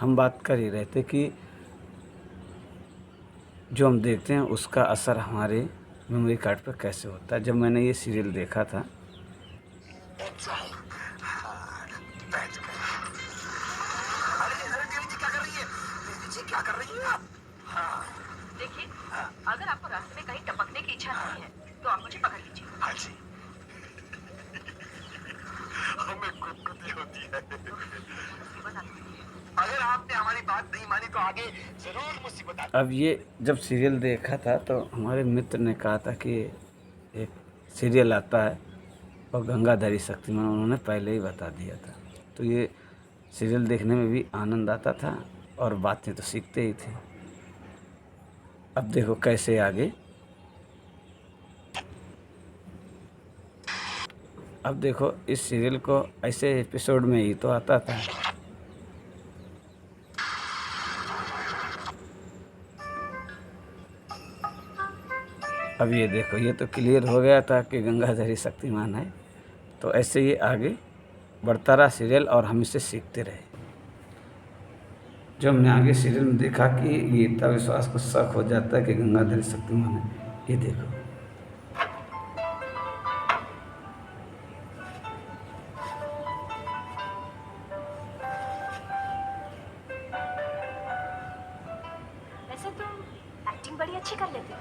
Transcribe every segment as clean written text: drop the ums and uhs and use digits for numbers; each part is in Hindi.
हम बात कर ही रहे थे कि जो हम देखते हैं उसका असर हमारे मेमोरी कार्ड पर कैसे होता है। जब मैंने ये सीरियल देखा था क्या कर रही हैं आप? हाँ। देखिए, अगर आपको रास्ते में कहीं टपकने की इच्छा नहीं है तो आप मुझे पकड़ लीजिए। हाँ जी। हमें गुदगुदी होती है। मुसीबत आती है। अगर आपने हमारी बात नहीं मानी तो आगे जरूर मुसीबत आती है। अब ये जब सीरियल देखा था तो हमारे मित्र ने कहा था कि एक सीरियल आता है और गंगाधरी शक्तिमान, उन्होंने पहले ही बता दिया था। तो ये सीरियल देखने में भी आनंद आता था और बातें तो सीखते ही थे। अब देखो कैसे आगे, अब देखो इस सीरियल को ऐसे एपिसोड में ही तो आता था। अब ये देखो, ये तो क्लियर हो गया था कि गंगाधरी शक्तिमान है। तो ऐसे ये आगे बढ़ता रहा सीरियल और हम इसे सीखते रहे। जो हमने आगे सीरियल में देखा कि गीता विश्वास को शक हो जाता है कि गंगाधरी शक्तिमान है। ये देखो, वैसे तुम एक्टिंग बड़ी अच्छी कर लेते हो।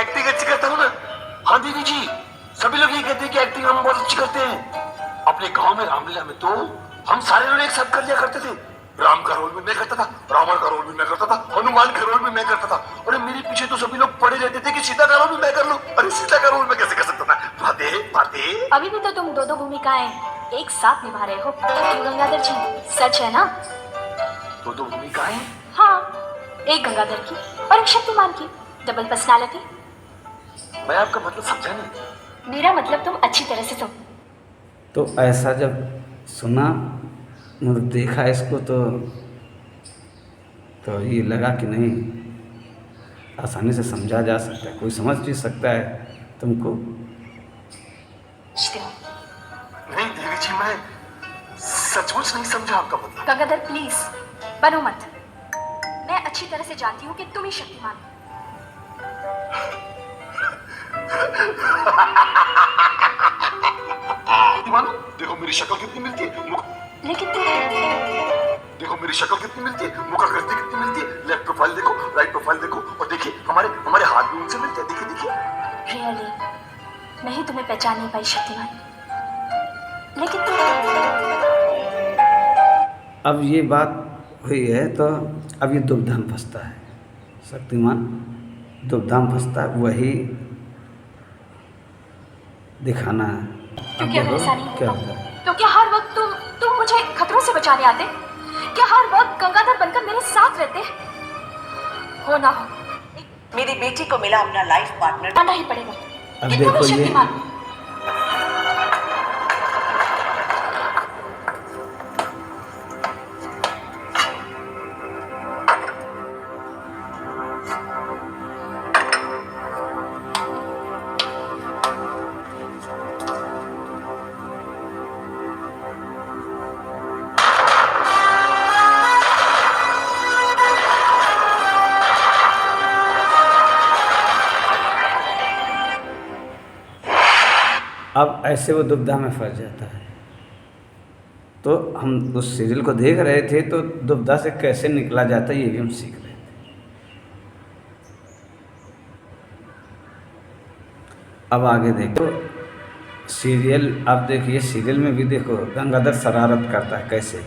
एक्टिंग अच्छी करता हूँ ना। हाँ दीदी जी, सभी लोग ये कहते हैं कि एक्टिंग हम बहुत अच्छी करते हैं। अपने गांव में रामलीला में तो हम सारे लोग एक साथ कर लिया करते थे। राम का रोल भी मैं करता था, रावण का रोल भी मैं करता था, हनुमान का रोल भी मैं करता था। अरे मेरे पीछे तो सभी लोग पड़े रहते थे कि सीता का रोल भी मैं कर लूं। अरे सीता का रोल मैं कैसे कर सकता था? बातें बातें। अभी भी तो तुम दो भूमिकाएं एक साथ निभा रहे हो। क्यों गंगाधर जी, सच है ना? दो भूमिकाएं? हाँ, एक गंगाधर की और एक शक्तिमान की, डबल पर्सनालिटी। मैं आपका मतलब समझा नहीं। मेरा मतलब तुम अच्छी तरह से सुनो। तो ऐसा जब सुना मतलब देखा इसको तो ये लगा कि नहीं, आसानी से समझा जा सकता है, कोई समझ भी सकता है तुमको। नहीं देवी जी, मैं सचमुच नहीं समझा आपका मतलब। गंगाधर प्लीज बनो मत। मैं अच्छी तरह से जानती हूँ कि तुम ही शक्तिमान हो। देखो मेरी शक्ल कितनी मिलती है। लेकिन देखो मेरी शक्ल कितनी मिलती है, मुखाकृति कितनी मिलती है। लेफ्ट प्रोफाइल देखो, राइट प्रोफाइल देखो, और देखिए हमारे हमारे हाथ भी उनसे मिलते हैं। देखिए देखिए। रियली नहीं तुम्हें पहचान नहीं पाई शक्तिमान, लेकिन अब ये बात हुई है तो अब ये दुविधा में फंसता है शक्तिमान, दुविधा में फंसता है, वही दिखाना है। क्योंकि अगर ऐसा नहीं क्या होता होता है? तो क्या हर वक्त तुम मुझे खतरों से बचाने आते? क्या हर वक्त गंगाधर बनकर मेरे साथ रहते? हो ना हो, मेरी बेटी को मिला अपना लाइफ पार्टनर, आना ही पड़ेगा। अब कि तुम देखो ही ये शक्तिमान हो। अब ऐसे वो दुविधा में फंस जाता है। तो हम उस सीरियल को देख रहे थे तो दुविधा से कैसे निकला जाता है ये भी हम सीख रहे थे। अब आगे देखो सीरियल, अब देखिए सीरियल में भी देखो गंगाधर शरारत करता है कैसे।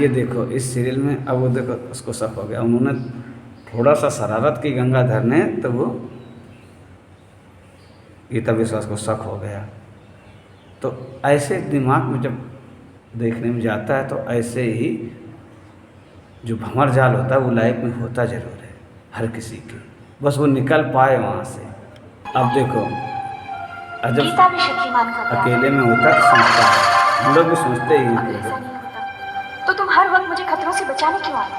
ये देखो इस सीरियल में अब वो देखो उसको शक हो गया, उन्होंने थोड़ा सा शरारत की गंगाधर ने, तो वो गीता विश्वास को शक हो गया। तो ऐसे दिमाग में जब देखने में जाता है तो ऐसे ही जो भंवर जाल होता है वो लाइफ में होता ज़रूर है हर किसी के, बस वो निकल पाए वहाँ से। अब देखो जब गीता भी शक्तिमान का प्यार अकेले में होता तो सोचता है, हम लोग भी सोचते ही अगर ऐसा हैं। नहीं होता तो तुम हर वक्त मुझे खतरों से बचाने क्यों आए?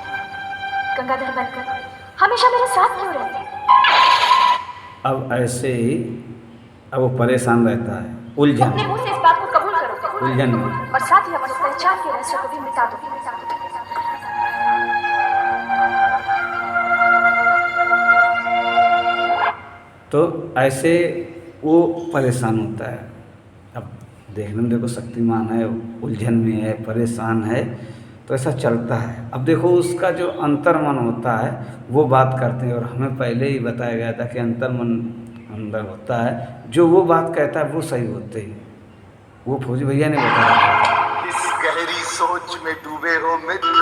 गंगाधर बनकर हमेशा मेरे साथ क्यों रहते? अब ऐसे ही अब वो परेशान रहता है, उलझन अपने मुंह से इस बात को कबूल करो उलझन में। और साथ ही अपनी पहचान के रहस्य को भी मिटा दो। तो ऐसे वो परेशान होता है। अब देखने में देखो शक्तिमान है, उलझन में है, परेशान है, तो ऐसा चलता है। अब देखो उसका जो अंतर्मन होता है वो बात करते हैं, और हमें पहले ही बताया गया था कि अंतर्मन अंदर होता है, जो वो बात कहता है वो सही होते ही, वो फौजी भैया ने बताया। इस गहरी सोच में डूबे हो मित्र,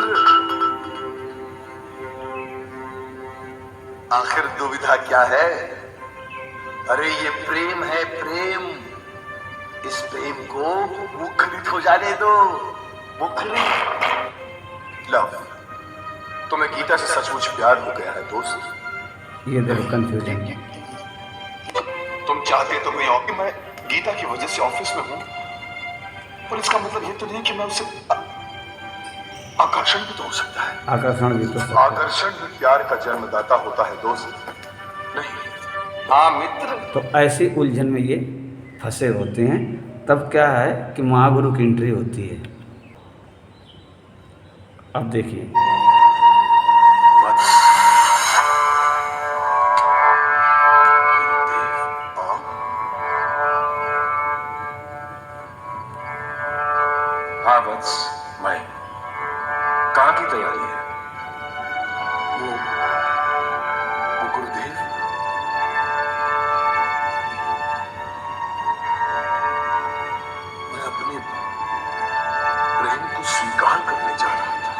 आखिर दुविधा क्या है? अरे ये प्रेम है, प्रेम। इस प्रेम को मुखरित हो जाने दो, मुखरित। लव, तुम्हें गीता से सचमुच प्यार हो गया है दोस्त? ये देखो कंफ्यूजन। तुम चाहते तो मैं गीता की वजह से ऑफिस में हूं, पर इसका मतलब ये तो नहीं कि मैं उससे आकर्षण भी तो हो सकता है। आकर्षण भी तो सकता है। आकर्षण भी प्यार का जन्मदाता होता है दोस्त, नहीं? हाँ मित्र। तो ऐसी उलझन में ये फंसे होते हैं। तब क्या है कि महागुरु की एंट्री होती है। अब देखिए हाँ वत्स, मैं कहाँ की तैयारी है? वो गुरुदेव। मैं अपने प्रेम को स्वीकार करने जा रहा था।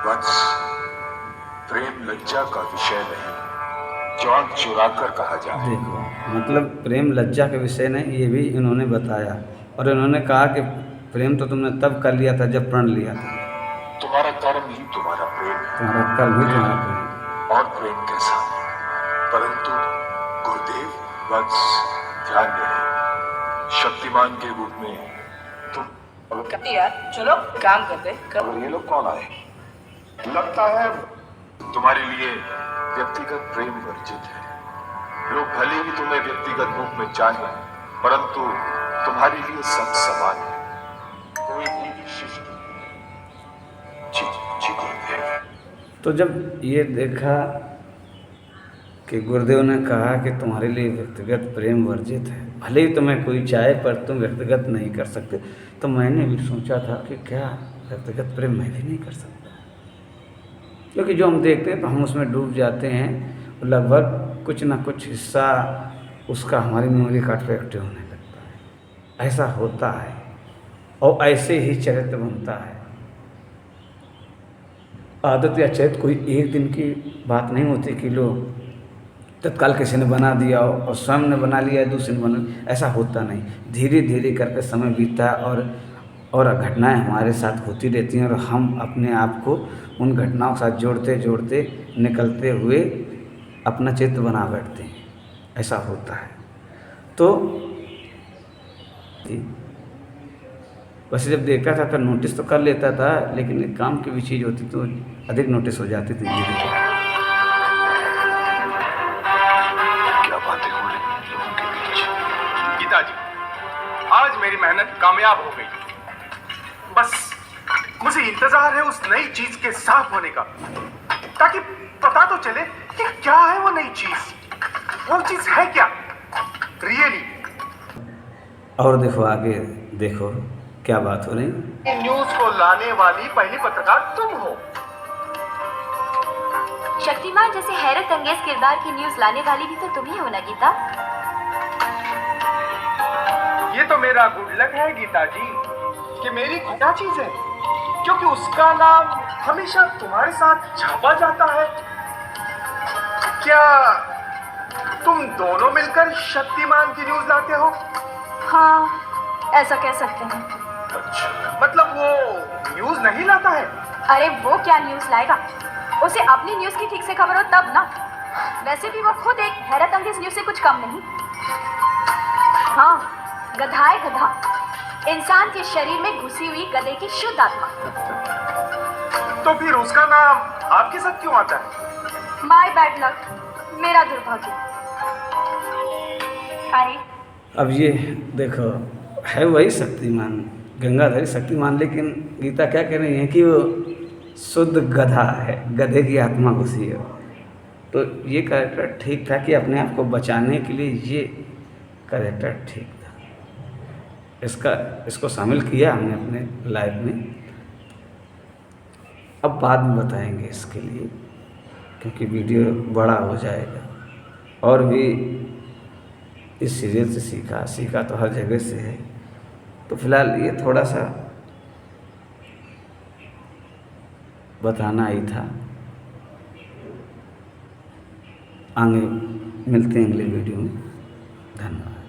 वत्स, प्रेम लज्जा का विषय नहीं जो आंख चुराकर कहा जाए। देखो मतलब प्रेम लज्जा के विषय नहीं, ये भी इन्होंने बताया। और इन्होंने कहा कि प्रेम तो तुमने तब कर लिया था जब प्रण लिया था। तुम्हारा कर्म ही तुम्हारा प्रेम है, तुम्हारा कर्म ही तुम्हारा प्रेम। और प्रेम कैसा? परंतु गुरुदेव वत्स, ध्यान रहे, शक्तिमान के रूप में तुम यार चलो काम करते। अगर ये लोग कौन आए? लगता है तुम्हारे लिए व्यक्तिगत प्रेम वर्जित है। लोग भले ही तुम्हें व्यक्तिगत रूप में चाहें, परंतु तुम्हारे लिए सब समान है। कोई भी विशिष्ट जी जी गुरुदेव। तो जब ये देखा कि गुरुदेव ने कहा कि तुम्हारे लिए व्यक्तिगत प्रेम वर्जित है, भले ही तुम्हें कोई चाहे पर तुम व्यक्तिगत नहीं कर सकते, तो मैंने भी सोचा था कि क्या व्यक्तिगत प्रेम मैं भी नहीं कर सकता? क्योंकि जो हम देखते हैं तो हम उसमें डूब जाते हैं, लगभग कुछ ना कुछ हिस्सा उसका हमारी मेमोरी कार्ड पे एक्टिव होने लगता है। ऐसा होता है और ऐसे ही चरित्र बनता है। आदत या चरित्र कोई एक दिन की बात नहीं होती कि लोग तत्काल किसी ने बना दिया और स्वयं ने बना लिया, दूसरे ने बना, ऐसा होता नहीं। धीरे धीरे करके समय बीता और घटनाएं हमारे साथ होती रहती हैं, और हम अपने आप को उन घटनाओं के साथ जोड़ते जोड़ते निकलते हुए अपना चित्र बना बैठते हैं। ऐसा होता है। तो वैसे जब देखता था तो नोटिस तो कर लेता था, लेकिन एक काम की भी चीज़ होती तो अधिक नोटिस हो जाती थी। क्या बातें हो रही हैं लोगों के बीच? गीता जी, आज मेरी मेहनत कामयाब हो गई। बस मुझे इंतजार है उस नई चीज के साफ होने का, ताकि पता तो चले कि क्या है वो नई चीज। वो चीज है क्या रियली? और देखो आगे देखो क्या बात हो रही। न्यूज को लाने वाली पहली पत्रकार तुम हो। शक्तिमान जैसे हैरत अंगेज किरदार की न्यूज लाने वाली भी तो तुम ही हो ना गीता? ये तो मेरा गुड लक है गीता जी कि मेरी क्या चीज है क्योंकि उसका नाम हमेशा तुम्हारे साथ छापा जाता है। क्या तुम दोनों मिलकर शक्तिमान की न्यूज लाते हो? हाँ, ऐसा कह सकते हैं। अच्छा, मतलब वो न्यूज नहीं लाता है? अरे वो क्या न्यूज़ लाएगा, उसे अपनी न्यूज़ की ठीक से खबर हो तब ना। वैसे भी वो खुद एक हैरत अंगेज न्यूज़ से कुछ कम नहीं। हाँ, गधा है गधा, इंसान के शरीर में घुसी हुई गधे की शुद्ध आत्मा। तो फिर उसका नाम आपके साथ क्यों आता है? माय बैड लक, मेरा दुर्भाग्य। अरे अब ये देखो, है वही शक्तिमान, गंगाधरी शक्तिमान, लेकिन गीता क्या कह रही है कि वो शुद्ध गधा है, गधे की आत्मा घुसी है। तो ये कैरेक्टर ठीक था कि अपने आप को बचाने के लिए ये कैरेक्टर ठीक था। इसको शामिल किया हमने अपने लाइफ में। अब बाद में बताएंगे इसके लिए, क्योंकि वीडियो बड़ा हो जाएगा। और भी इस सीरियल से सीखा तो हर जगह से है। तो फिलहाल ये थोड़ा सा बताना ही था। आगे मिलते हैं अगले वीडियो में। धन्यवाद।